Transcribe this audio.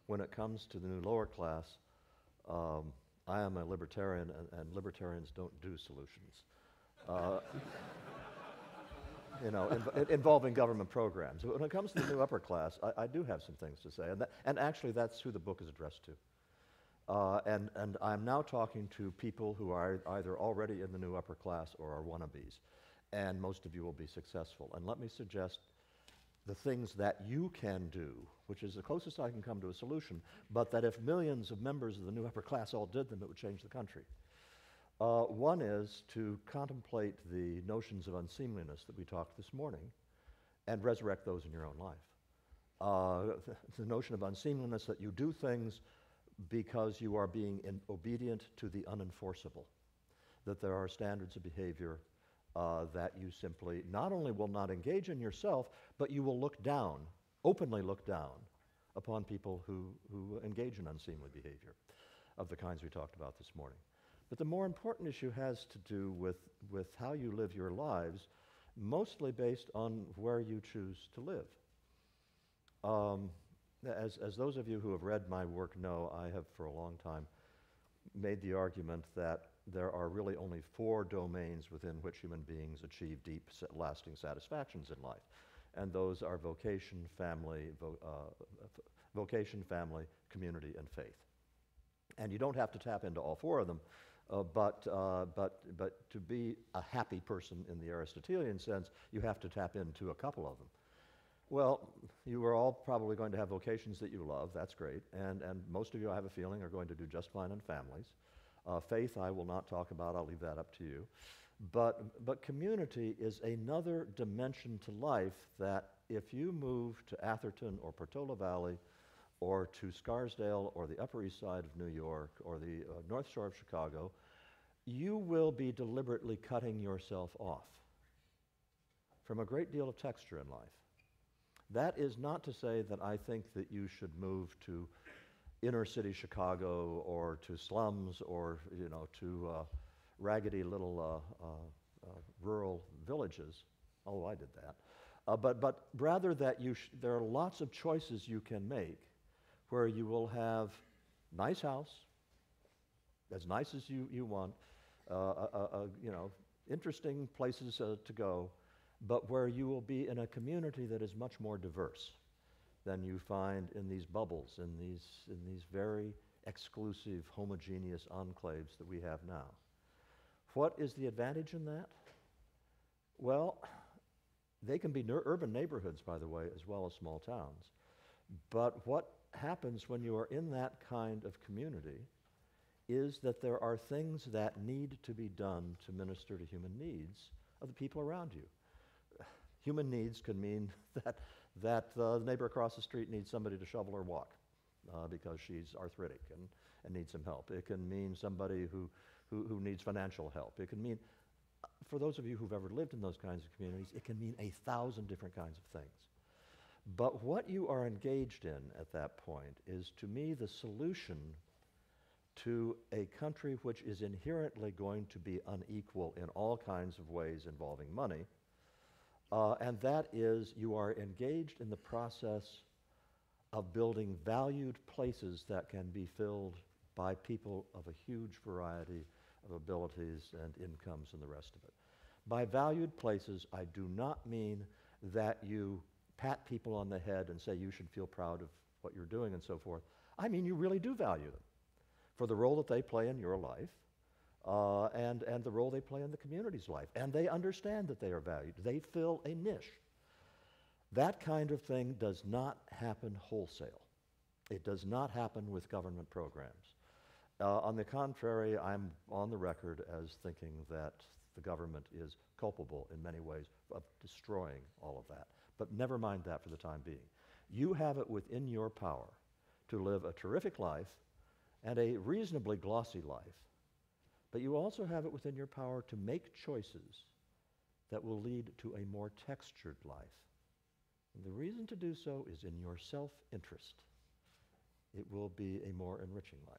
when it comes to the new lower class, I am a libertarian, and libertarians don't do solutions. Involving government programs. But when it comes to the new upper class, I do have some things to say, and actually that's who the book is addressed to. And I'm now talking to people who are either already in the new upper class or are wannabes, and most of you will be successful. And let me suggest the things that you can do, which is the closest I can come to a solution, but that if millions of members of the new upper class all did them, it would change the country. One is to contemplate the notions of unseemliness that we talked this morning and resurrect those in your own life. The notion of unseemliness, that you do things because you are being obedient to the unenforceable, that there are standards of behavior that you simply not only will not engage in yourself, but you will look down, openly look down upon people who engage in unseemly behavior of the kinds we talked about this morning. But the more important issue has to do with how you live your lives, mostly based on where you choose to live. As those of you who have read my work know, I have for a long time made the argument that there are really only 4 domains within which human beings achieve deep, lasting satisfactions in life. And those are vocation, family, community, and faith. And you don't have to tap into all 4 of them, but to be a happy person in the Aristotelian sense, you have to tap into a couple of them. Well, you are all probably going to have vocations that you love. That's great. And most of you, I have a feeling, are going to do just fine in families. Faith, I will not talk about. I'll leave that up to you. But community is another dimension to life that if you move to Atherton or Portola Valley or to Scarsdale or the Upper East Side of New York or the North Shore of Chicago, you will be deliberately cutting yourself off from a great deal of texture in life. That is not to say that I think that you should move to inner city Chicago or to slums or to raggedy little rural villages, although I did that. But rather that there are lots of choices you can make where you will have nice house, as nice as you want, interesting places to go, but where you will be in a community that is much more diverse than you find in these bubbles, in these very exclusive, homogeneous enclaves that we have now. What is the advantage in that? Well, they can be urban neighborhoods, by the way, as well as small towns. But what happens when you are in that kind of community is that there are things that need to be done to minister to human needs of the people around you. Human needs can mean that the neighbor across the street needs somebody to shovel her walk because she's arthritic and needs some help. It can mean somebody who needs financial help. It can mean, for those of you who've ever lived in those kinds of communities, it can mean 1,000 different kinds of things. But what you are engaged in at that point is, to me, the solution to a country which is inherently going to be unequal in all kinds of ways involving money, and that is you are engaged in the process of building valued places that can be filled by people of a huge variety of abilities and incomes and the rest of it. By valued places, I do not mean that you pat people on the head and say you should feel proud of what you're doing and so forth. I mean you really do value them for the role that they play in your life and the role they play in the community's life. And they understand that they are valued. They fill a niche. That kind of thing does not happen wholesale. It does not happen with government programs. On the contrary, I'm on the record as thinking that the government is culpable in many ways of destroying all of that. But never mind that for the time being. You have it within your power to live a terrific life and a reasonably glossy life, but you also have it within your power to make choices that will lead to a more textured life. And the reason to do so is in your self-interest. It will be a more enriching life.